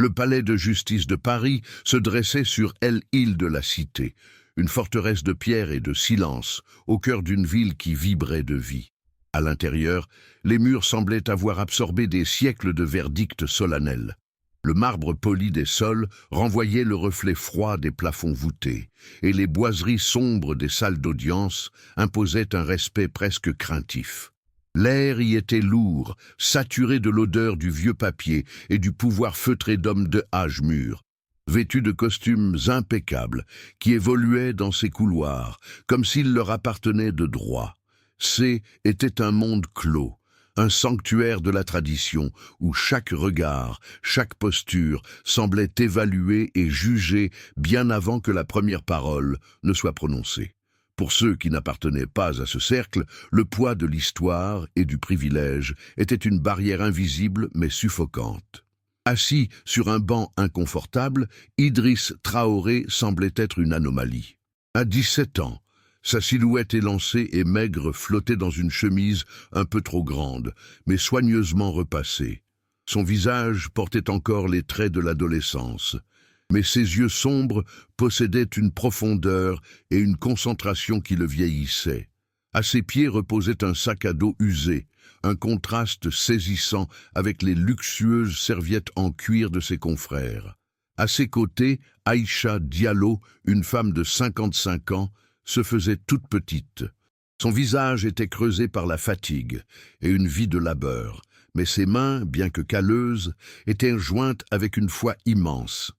Le palais de justice de Paris se dressait sur l'île de la Cité, une forteresse de pierre et de silence, au cœur d'une ville qui vibrait de vie. À l'intérieur, les murs semblaient avoir absorbé des siècles de verdicts solennels. Le marbre poli des sols renvoyait le reflet froid des plafonds voûtés, et les boiseries sombres des salles d'audience imposaient un respect presque craintif. L'air y était lourd, saturé de l'odeur du vieux papier et du pouvoir feutré d'hommes de âge mûr, vêtus de costumes impeccables, qui évoluaient dans ces couloirs, comme s'ils leur appartenaient de droit. Était un monde clos, un sanctuaire de la tradition, où chaque regard, chaque posture semblait évaluée et jugée bien avant que la première parole ne soit prononcée. Pour ceux qui n'appartenaient pas à ce cercle, le poids de l'histoire et du privilège était une barrière invisible mais suffocante. Assis sur un banc inconfortable, Idriss Traoré semblait être une anomalie. À 17 ans, sa silhouette élancée et maigre flottait dans une chemise un peu trop grande, mais soigneusement repassée. Son visage portait encore les traits de l'adolescence, mais ses yeux sombres possédaient une profondeur et une concentration qui le vieillissaient. À ses pieds reposait un sac à dos usé, un contraste saisissant avec les luxueuses serviettes en cuir de ses confrères. À ses côtés, Aïcha Diallo, une femme de 55 ans, se faisait toute petite. Son visage était creusé par la fatigue et une vie de labeur, mais ses mains, bien que calleuses, étaient jointes avec une foi immense.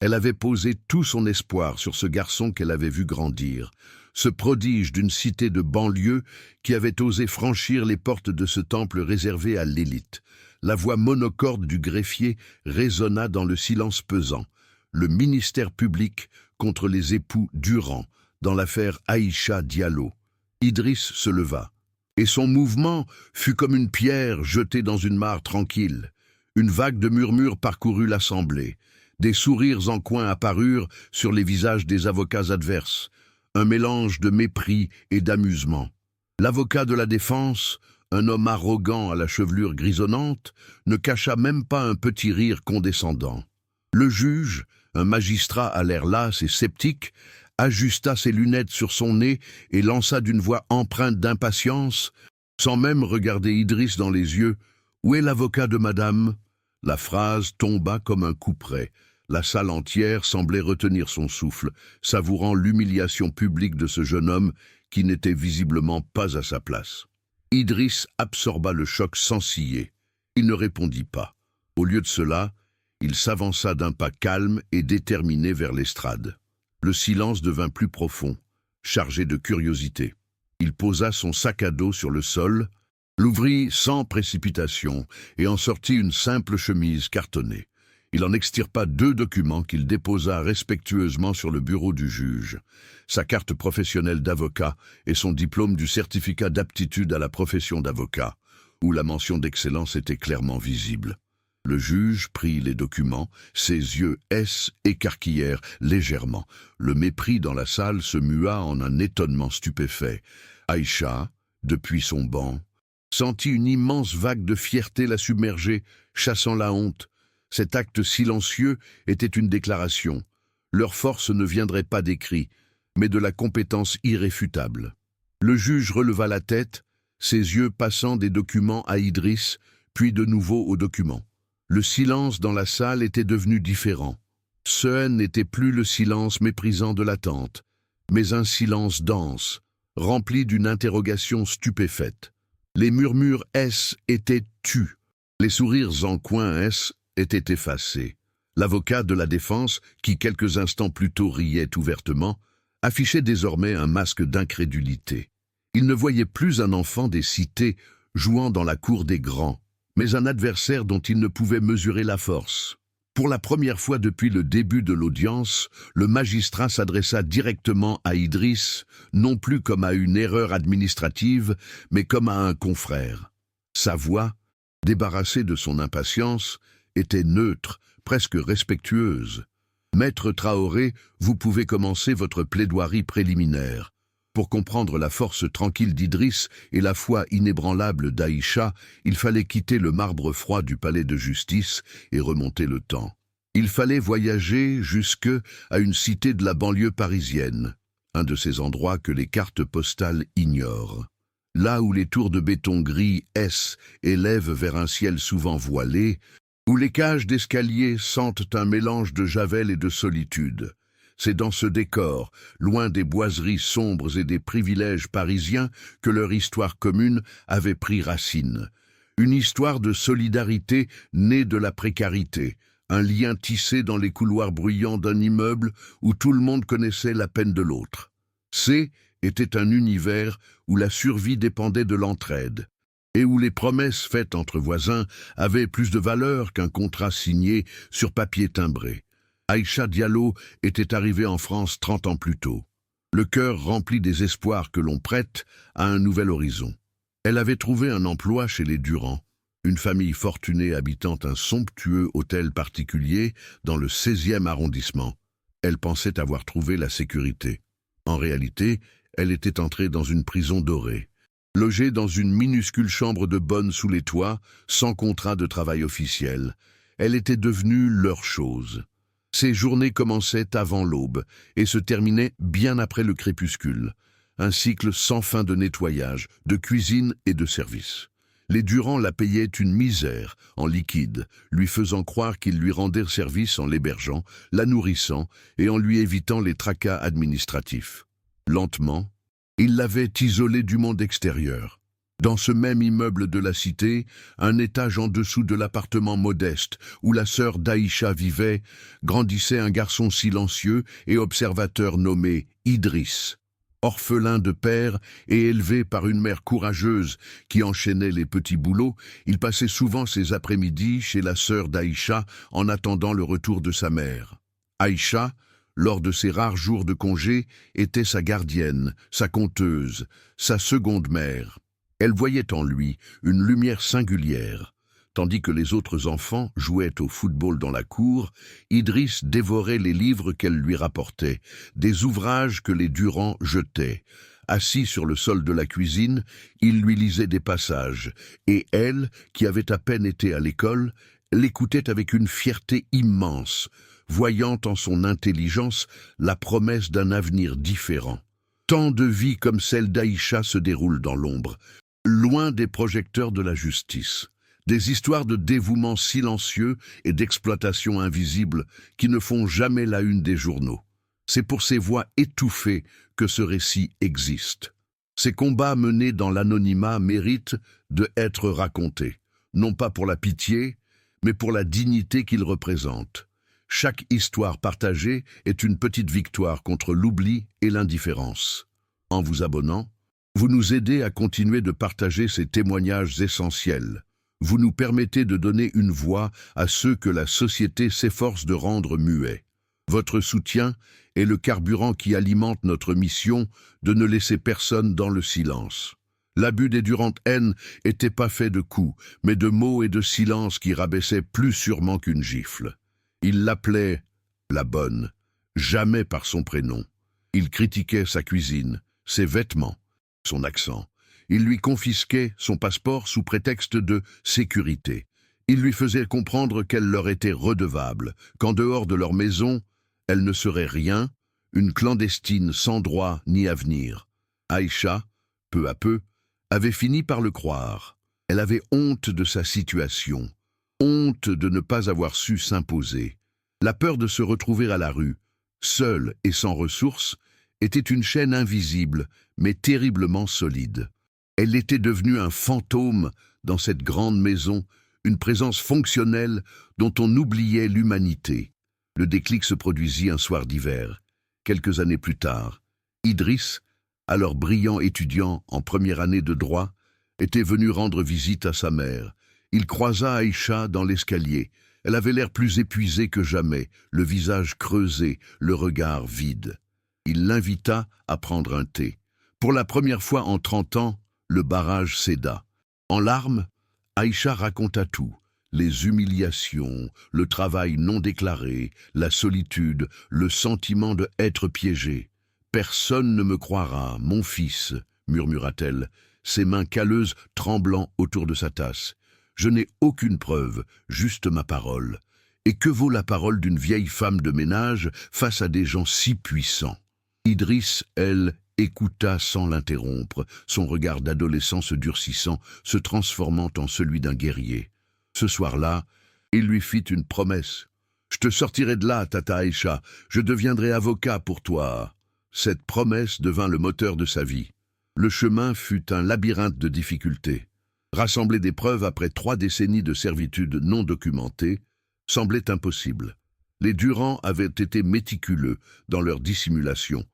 Elle avait posé tout son espoir sur ce garçon qu'elle avait vu grandir, ce prodige d'une cité de banlieue qui avait osé franchir les portes de ce temple réservé à l'élite. La voix monocorde du greffier résonna dans le silence pesant. Le ministère public contre les époux Durand, dans l'affaire Aïcha Diallo. Idriss se leva, et son mouvement fut comme une pierre jetée dans une mare tranquille. Une vague de murmures parcourut l'assemblée. Des sourires en coin apparurent sur les visages des avocats adverses, un mélange de mépris et d'amusement. L'avocat de la défense, un homme arrogant à la chevelure grisonnante, ne cacha même pas un petit rire condescendant. Le juge, un magistrat à l'air las et sceptique, ajusta ses lunettes sur son nez et lança d'une voix empreinte d'impatience, sans même regarder Idriss dans les yeux, « Où est l'avocat de madame ?» La phrase tomba comme un couperet. La salle entière semblait retenir son souffle, savourant l'humiliation publique de ce jeune homme qui n'était visiblement pas à sa place. Idriss absorba le choc sans ciller. Il ne répondit pas. Au lieu de cela, il s'avança d'un pas calme et déterminé vers l'estrade. Le silence devint plus profond, chargé de curiosité. Il posa son sac à dos sur le sol, l'ouvrit sans précipitation et en sortit une simple chemise cartonnée. Il en extirpa 2 documents qu'il déposa respectueusement sur le bureau du juge, sa carte professionnelle d'avocat et son diplôme du certificat d'aptitude à la profession d'avocat, où la mention d'excellence était clairement visible. Le juge prit les documents, ses yeux écarquillèrent légèrement. Le mépris dans la salle se mua en un étonnement stupéfait. Aïcha, depuis son banc, sentit une immense vague de fierté la submerger, chassant la honte. Cet acte silencieux était une déclaration. Leur force ne viendrait pas des cris, mais de la compétence irréfutable. Le juge releva la tête, ses yeux passant des documents à Idriss, puis de nouveau aux documents. Le silence dans la salle était devenu différent. Ce n'était plus le silence méprisant de l'attente, mais un silence dense, rempli d'une interrogation stupéfaite. Les murmures étaient tus, les sourires en coin étaient effacés. L'avocat de la défense, qui quelques instants plus tôt riait ouvertement, affichait désormais un masque d'incrédulité. Il ne voyait plus un enfant des cités jouant dans la cour des grands, mais un adversaire dont il ne pouvait mesurer la force. Pour la première fois depuis le début de l'audience, le magistrat s'adressa directement à Idriss, non plus comme à une erreur administrative, mais comme à un confrère. Sa voix, débarrassée de son impatience, était neutre, presque respectueuse. « Maître Traoré, vous pouvez commencer votre plaidoirie préliminaire. » Pour comprendre la force tranquille d'Idriss et la foi inébranlable d'Aïcha, il fallait quitter le marbre froid du palais de justice et remonter le temps. Il fallait voyager jusque à une cité de la banlieue parisienne, un de ces endroits que les cartes postales ignorent. Là où les tours de béton gris élèvent vers un ciel souvent voilé, où les cages d'escalier sentent un mélange de javel et de solitude. C'est dans ce décor, loin des boiseries sombres et des privilèges parisiens, que leur histoire commune avait pris racine. Une histoire de solidarité née de la précarité, un lien tissé dans les couloirs bruyants d'un immeuble où tout le monde connaissait la peine de l'autre. C était un univers où la survie dépendait de l'entraide, et où les promesses faites entre voisins avaient plus de valeur qu'un contrat signé sur papier timbré. Aïcha Diallo était arrivée en France 30 ans plus tôt, le cœur rempli des espoirs que l'on prête à un nouvel horizon. Elle avait trouvé un emploi chez les Durand, une famille fortunée habitant un somptueux hôtel particulier dans le 16e arrondissement. Elle pensait avoir trouvé la sécurité. En réalité, elle était entrée dans une prison dorée. Logée dans une minuscule chambre de bonne sous les toits, sans contrat de travail officiel, elle était devenue leur chose. Ses journées commençaient avant l'aube et se terminaient bien après le crépuscule. Un cycle sans fin de nettoyage, de cuisine et de service. Les Durand la payaient une misère en liquide, lui faisant croire qu'ils lui rendaient service en l'hébergeant, la nourrissant et en lui évitant les tracas administratifs. Lentement, ils l'avaient isolée du monde extérieur. Dans ce même immeuble de la cité, un étage en dessous de l'appartement modeste où la sœur d'Aïcha vivait, grandissait un garçon silencieux et observateur nommé Idriss. Orphelin de père et élevé par une mère courageuse qui enchaînait les petits boulots, il passait souvent ses après-midi chez la sœur d'Aïcha en attendant le retour de sa mère. Aïcha, lors de ses rares jours de congé, était sa gardienne, sa conteuse, sa seconde mère. Elle voyait en lui une lumière singulière. Tandis que les autres enfants jouaient au football dans la cour, Idriss dévorait les livres qu'elle lui rapportait, des ouvrages que les Durand jetaient. Assis sur le sol de la cuisine, il lui lisait des passages, et elle, qui avait à peine été à l'école, l'écoutait avec une fierté immense, voyant en son intelligence la promesse d'un avenir différent. Tant de vies comme celle d'Aïcha se déroulent dans l'ombre, loin des projecteurs de la justice. Des histoires de dévouement silencieux et d'exploitation invisible qui ne font jamais la une des journaux. C'est pour ces voix étouffées que ce récit existe. Ces combats menés dans l'anonymat méritent de être racontés, non pas pour la pitié, mais pour la dignité qu'ils représentent. Chaque histoire partagée est une petite victoire contre l'oubli et l'indifférence. En vous abonnant, vous nous aidez à continuer de partager ces témoignages essentiels. Vous nous permettez de donner une voix à ceux que la société s'efforce de rendre muets. Votre soutien est le carburant qui alimente notre mission de ne laisser personne dans le silence. L'abus des Durand-N n'était pas fait de coups, mais de mots et de silences qui rabaissaient plus sûrement qu'une gifle. Il l'appelait la bonne, jamais par son prénom. Il critiquait sa cuisine, ses vêtements, son accent. Il lui confisquait son passeport sous prétexte de sécurité. Il lui faisait comprendre qu'elle leur était redevable, qu'en dehors de leur maison, elle ne serait rien, une clandestine sans droit ni avenir. Aïcha, peu à peu, avait fini par le croire. Elle avait honte de sa situation, honte de ne pas avoir su s'imposer. La peur de se retrouver à la rue, seule et sans ressources, était une chaîne invisible, mais terriblement solide. Elle était devenue un fantôme dans cette grande maison, une présence fonctionnelle dont on oubliait l'humanité. Le déclic se produisit un soir d'hiver. Quelques années plus tard, Idriss, alors brillant étudiant en première année de droit, était venu rendre visite à sa mère. Il croisa Aïcha dans l'escalier. Elle avait l'air plus épuisée que jamais, le visage creusé, le regard vide. Il l'invita à prendre un thé. Pour la première fois en 30 ans, le barrage céda. En larmes, Aïcha raconta tout. Les humiliations, le travail non déclaré, la solitude, le sentiment de être piégé. « Personne ne me croira, mon fils, » murmura-t-elle, ses mains calleuses tremblant autour de sa tasse. « Je n'ai aucune preuve, juste ma parole. » Et que vaut la parole d'une vieille femme de ménage face à des gens si puissants? Idriss, elle, écouta sans l'interrompre, son regard d'adolescent se durcissant, se transformant en celui d'un guerrier. Ce soir-là, il lui fit une promesse. « Je te sortirai de là, Tata Aïcha, je deviendrai avocat pour toi. » Cette promesse devint le moteur de sa vie. Le chemin fut un labyrinthe de difficultés. Rassembler des preuves après 3 décennies de servitude non documentée semblait impossible. Les Durand avaient été méticuleux dans leur dissimulation,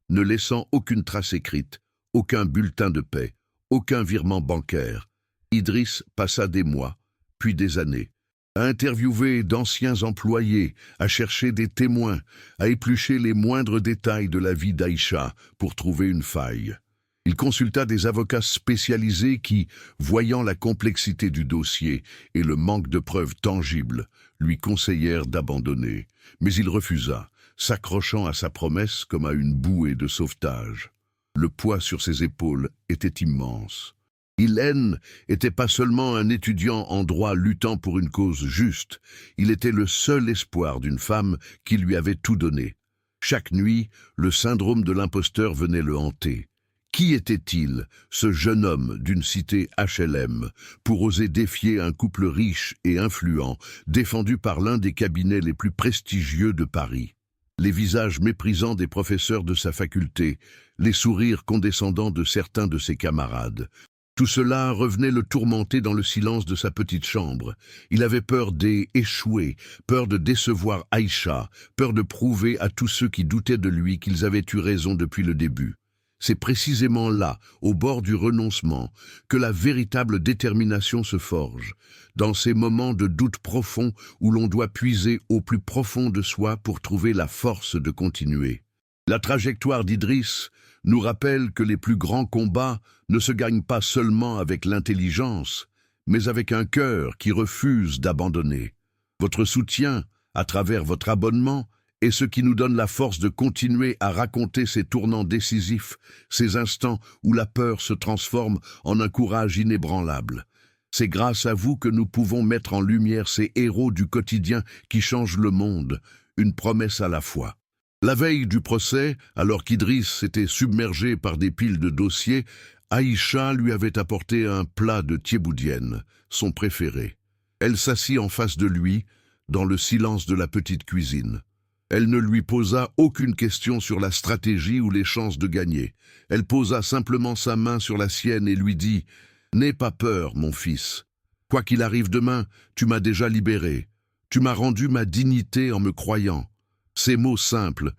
ne laissant aucune trace écrite, aucun bulletin de paie, aucun virement bancaire. Idriss passa des mois, puis des années, à interviewer d'anciens employés, à chercher des témoins, à éplucher les moindres détails de la vie d'Aïcha pour trouver une faille. Il consulta des avocats spécialisés qui, voyant la complexité du dossier et le manque de preuves tangibles, lui conseillèrent d'abandonner. Mais il refusa, s'accrochant à sa promesse comme à une bouée de sauvetage. Le poids sur ses épaules était immense. Ilène n'était pas seulement un étudiant en droit luttant pour une cause juste, il était le seul espoir d'une femme qui lui avait tout donné. Chaque nuit, le syndrome de l'imposteur venait le hanter. Qui était-il, ce jeune homme d'une cité HLM, pour oser défier un couple riche et influent, défendu par l'un des cabinets les plus prestigieux de Paris? Les visages méprisants des professeurs de sa faculté, les sourires condescendants de certains de ses camarades. Tout cela revenait le tourmenter dans le silence de sa petite chambre. Il avait peur d'échouer, peur de décevoir Aïcha, peur de prouver à tous ceux qui doutaient de lui qu'ils avaient eu raison depuis le début. C'est précisément là, au bord du renoncement, que la véritable détermination se forge, dans ces moments de doute profond où l'on doit puiser au plus profond de soi pour trouver la force de continuer. La trajectoire d'Idriss nous rappelle que les plus grands combats ne se gagnent pas seulement avec l'intelligence, mais avec un cœur qui refuse d'abandonner. Votre soutien, à travers votre abonnement, est ce qui nous donne la force de continuer à raconter ces tournants décisifs, ces instants où la peur se transforme en un courage inébranlable. C'est grâce à vous que nous pouvons mettre en lumière ces héros du quotidien qui changent le monde, une promesse à la fois. La veille du procès, alors qu'Idriss s'était submergé par des piles de dossiers, Aïcha lui avait apporté un plat de thieboudienne, son préféré. Elle s'assit en face de lui, dans le silence de la petite cuisine. Elle ne lui posa aucune question sur la stratégie ou les chances de gagner. Elle posa simplement sa main sur la sienne et lui dit « N'aie pas peur, mon fils. Quoi qu'il arrive demain, tu m'as déjà libéré. Tu m'as rendu ma dignité en me croyant. » Ces mots simples,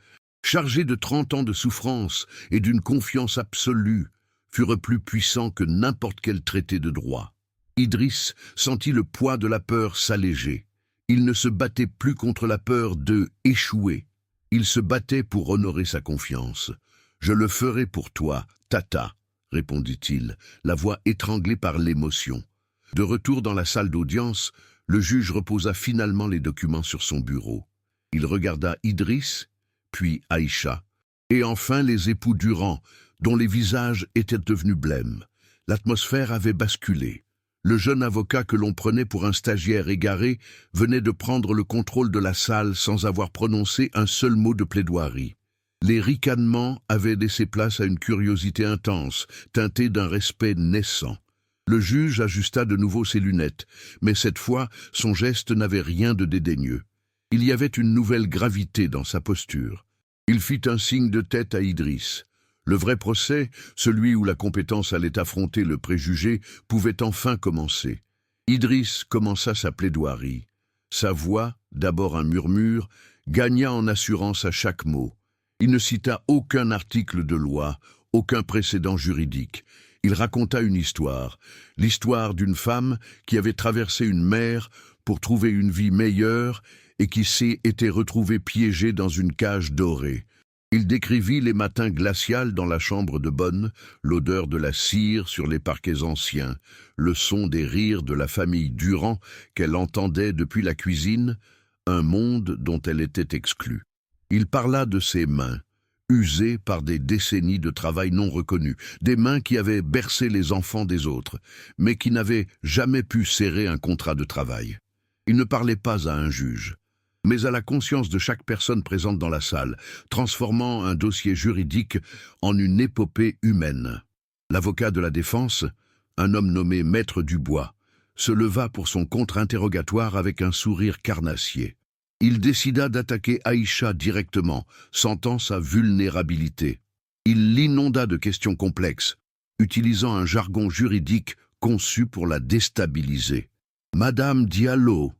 chargés de 30 ans de souffrance et d'une confiance absolue, furent plus puissants que n'importe quel traité de droit. Idriss sentit le poids de la peur s'alléger. Il ne se battait plus contre la peur de échouer. Il se battait pour honorer sa confiance. « Je le ferai pour toi, Tata », répondit-il, la voix étranglée par l'émotion. De retour dans la salle d'audience, le juge reposa finalement les documents sur son bureau. Il regarda Idriss, puis Aïcha, et enfin les époux Durand, dont les visages étaient devenus blêmes. L'atmosphère avait basculé. Le jeune avocat que l'on prenait pour un stagiaire égaré venait de prendre le contrôle de la salle sans avoir prononcé un seul mot de plaidoirie. Les ricanements avaient laissé place à une curiosité intense, teintée d'un respect naissant. Le juge ajusta de nouveau ses lunettes, mais cette fois, son geste n'avait rien de dédaigneux. Il y avait une nouvelle gravité dans sa posture. Il fit un signe de tête à Idriss. Le vrai procès, celui où la compétence allait affronter le préjugé, pouvait enfin commencer. Idriss commença sa plaidoirie. Sa voix, d'abord un murmure, gagna en assurance à chaque mot. Il ne cita aucun article de loi, aucun précédent juridique. Il raconta une histoire, l'histoire d'une femme qui avait traversé une mer pour trouver une vie meilleure et qui s'est été retrouvée piégée dans une cage dorée. Il décrivit les matins glaciaux dans la chambre de bonne, l'odeur de la cire sur les parquets anciens, le son des rires de la famille Durand qu'elle entendait depuis la cuisine, un monde dont elle était exclue. Il parla de ses mains, usées par des décennies de travail non reconnu, des mains qui avaient bercé les enfants des autres, mais qui n'avaient jamais pu serrer un contrat de travail. Il ne parlait pas à un juge. mais à la conscience de chaque personne présente dans la salle, transformant un dossier juridique en une épopée humaine. L'avocat de la défense, un homme nommé Maître Dubois, se leva pour son contre-interrogatoire avec un sourire carnassier. Il décida d'attaquer Aïcha directement, sentant sa vulnérabilité. Il l'inonda de questions complexes, utilisant un jargon juridique conçu pour la déstabiliser. « Madame Diallo,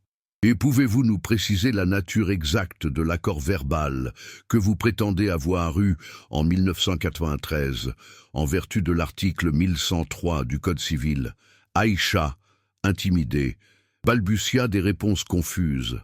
et pouvez-vous nous préciser la nature exacte de l'accord verbal que vous prétendez avoir eu en 1993, en vertu de l'article 1103 du Code civil ?» Aïcha, intimidée, balbutia des réponses confuses.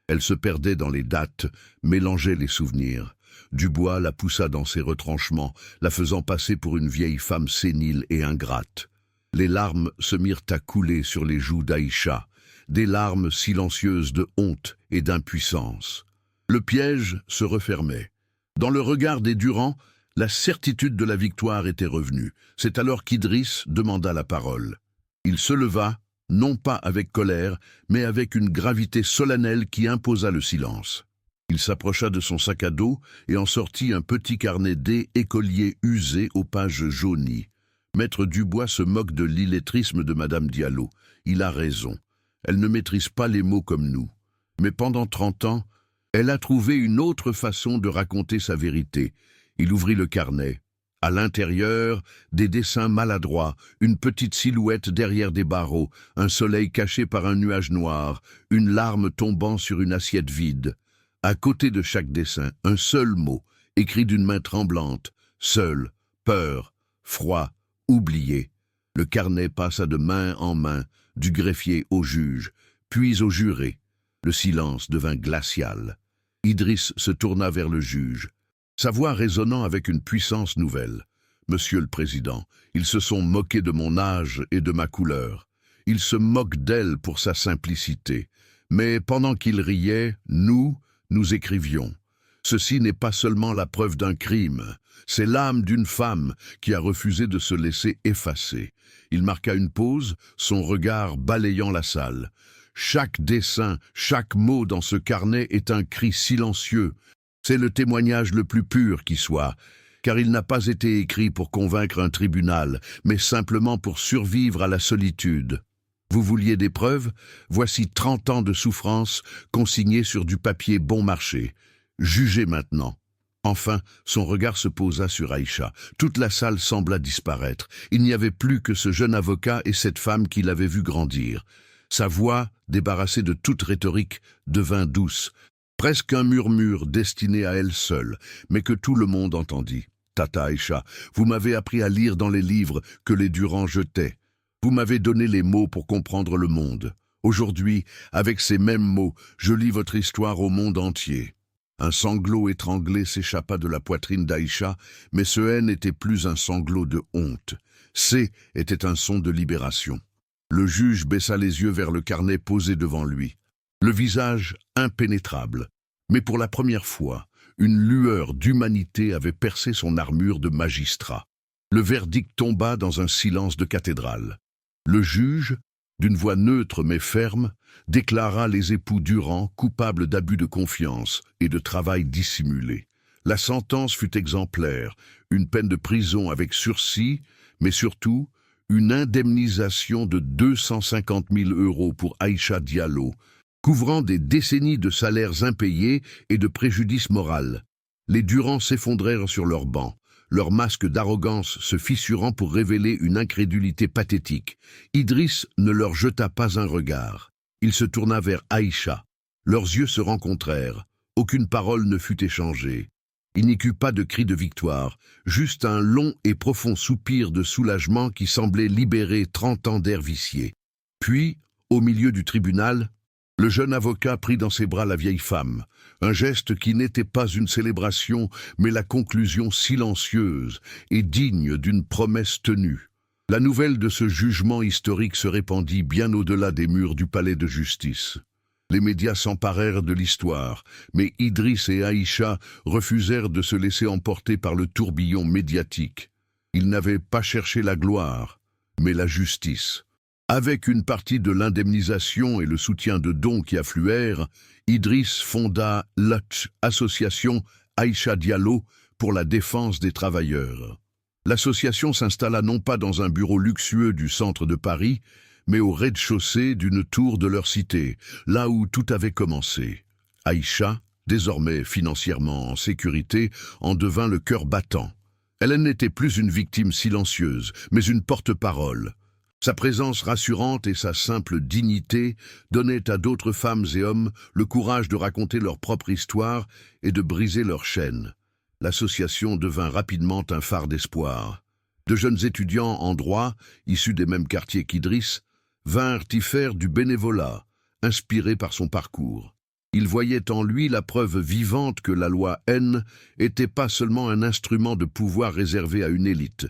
Elle se perdait dans les dates, mélangeait les souvenirs. Dubois la poussa dans ses retranchements, la faisant passer pour une vieille femme sénile et ingrate. Les larmes se mirent à couler sur les joues d'Aïcha, des larmes silencieuses de honte et d'impuissance. Le piège se refermait. Dans le regard des Durand, la certitude de la victoire était revenue. C'est alors qu'Idriss demanda la parole. Il se leva, non pas avec colère, mais avec une gravité solennelle qui imposa le silence. Il s'approcha de son sac à dos et en sortit un petit carnet d'écolier usé aux pages jaunies. Maître Dubois se moque de l'illettrisme de Madame Diallo. Il a raison. Elle ne maîtrise pas les mots comme nous. Mais pendant 30 ans, elle a trouvé une autre façon de raconter sa vérité. Il ouvrit le carnet. À l'intérieur, des dessins maladroits, une petite silhouette derrière des barreaux, un soleil caché par un nuage noir, une larme tombant sur une assiette vide. À côté de chaque dessin, un seul mot, écrit d'une main tremblante, seul, peur, froid, oublié. Le carnet passa de main en main, du greffier au juge, puis au juré. Le silence devint glacial. Idriss se tourna vers le juge, sa voix résonnant avec une puissance nouvelle. « Monsieur le Président, ils se sont moqués de mon âge et de ma couleur. Ils se moquent d'elle pour sa simplicité. Mais pendant qu'ils riaient, nous écrivions. Ceci n'est pas seulement la preuve d'un crime, c'est l'âme d'une femme qui a refusé de se laisser effacer. » Il marqua une pause, son regard balayant la salle. Chaque dessin, chaque mot dans ce carnet est un cri silencieux. C'est le témoignage le plus pur qui soit, car il n'a pas été écrit pour convaincre un tribunal, mais simplement pour survivre à la solitude. Vous vouliez des preuves? Voici 30 ans de souffrance consignés sur du papier bon marché. Jugez maintenant. Enfin, son regard se posa sur Aïcha. Toute la salle sembla disparaître. Il n'y avait plus que ce jeune avocat et cette femme qui l'avait vu grandir. Sa voix, débarrassée de toute rhétorique, devint douce. Presque un murmure destiné à elle seule, mais que tout le monde entendit. « Tata Aïcha, vous m'avez appris à lire dans les livres que les Durand jetaient. Vous m'avez donné les mots pour comprendre le monde. Aujourd'hui, avec ces mêmes mots, je lis votre histoire au monde entier. » Un sanglot étranglé s'échappa de la poitrine d'Aïcha, mais ce N n'était plus un sanglot de honte. C était un son de libération. Le juge baissa les yeux vers le carnet posé devant lui. Le visage impénétrable. Mais pour la première fois, une lueur d'humanité avait percé son armure de magistrat. Le verdict tomba dans un silence de cathédrale. Le juge, d'une voix neutre mais ferme, déclara les époux Durand coupables d'abus de confiance et de travail dissimulé. La sentence fut exemplaire, une peine de prison avec sursis, mais surtout une indemnisation de 250 000 € pour Aïcha Diallo, couvrant des décennies de salaires impayés et de préjudice moral. Les Durand s'effondrèrent sur leurs bancs, leur masque d'arrogance se fissurant pour révéler une incrédulité pathétique. Idriss ne leur jeta pas un regard. Il se tourna vers Aïcha. Leurs yeux se rencontrèrent. Aucune parole ne fut échangée. Il n'y eut pas de cri de victoire, juste un long et profond soupir de soulagement qui semblait libérer 30 ans d'air vicié. Puis, au milieu du tribunal, le jeune avocat prit dans ses bras la vieille femme, un geste qui n'était pas une célébration, mais la conclusion silencieuse et digne d'une promesse tenue. La nouvelle de ce jugement historique se répandit bien au-delà des murs du palais de justice. Les médias s'emparèrent de l'histoire, mais Idriss et Aïcha refusèrent de se laisser emporter par le tourbillon médiatique. Ils n'avaient pas cherché la gloire, mais la justice. Avec une partie de l'indemnisation et le soutien de dons qui affluèrent, Idriss fonda l'association Aïcha Diallo pour la défense des travailleurs. L'association s'installa non pas dans un bureau luxueux du centre de Paris, mais au rez-de-chaussée d'une tour de leur cité, là où tout avait commencé. Aïcha, désormais financièrement en sécurité, en devint le cœur battant. Elle n'était plus une victime silencieuse, mais une porte-parole. Sa présence rassurante et sa simple dignité donnaient à d'autres femmes et hommes le courage de raconter leur propre histoire et de briser leurs chaînes. L'association devint rapidement un phare d'espoir. De jeunes étudiants en droit, issus des mêmes quartiers qu'Idriss, vinrent y faire du bénévolat, inspirés par son parcours. Ils voyaient en lui la preuve vivante que la loi N n'était pas seulement un instrument de pouvoir réservé à une élite,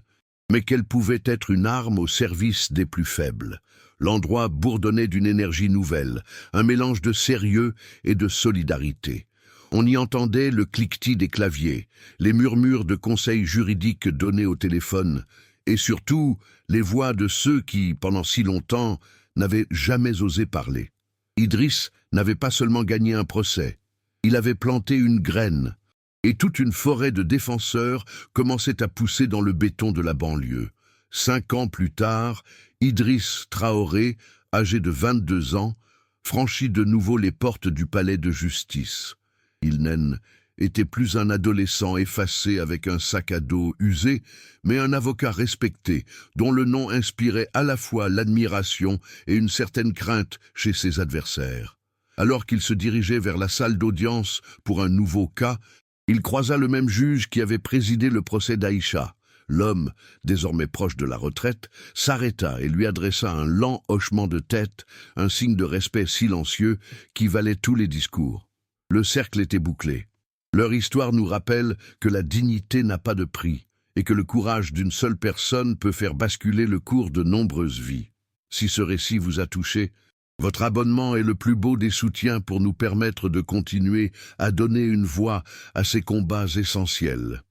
mais qu'elle pouvait être une arme au service des plus faibles. L'endroit bourdonnait d'une énergie nouvelle, un mélange de sérieux et de solidarité. On y entendait le cliquetis des claviers, les murmures de conseils juridiques donnés au téléphone, et surtout les voix de ceux qui, pendant si longtemps, n'avaient jamais osé parler. Idriss n'avait pas seulement gagné un procès, il avait planté une graine, et toute une forêt de défenseurs commençait à pousser dans le béton de la banlieue. 5 ans plus tard, Idriss Traoré, âgé de 22 ans, franchit de nouveau les portes du palais de justice. Il n'était plus un adolescent effacé avec un sac à dos usé, mais un avocat respecté, dont le nom inspirait à la fois l'admiration et une certaine crainte chez ses adversaires. Alors qu'il se dirigeait vers la salle d'audience pour un nouveau cas, il croisa le même juge qui avait présidé le procès d'Aïcha. L'homme, désormais proche de la retraite, s'arrêta et lui adressa un lent hochement de tête, un signe de respect silencieux qui valait tous les discours. Le cercle était bouclé. Leur histoire nous rappelle que la dignité n'a pas de prix et que le courage d'une seule personne peut faire basculer le cours de nombreuses vies. Si ce récit vous a touché, votre abonnement est le plus beau des soutiens pour nous permettre de continuer à donner une voix à ces combats essentiels.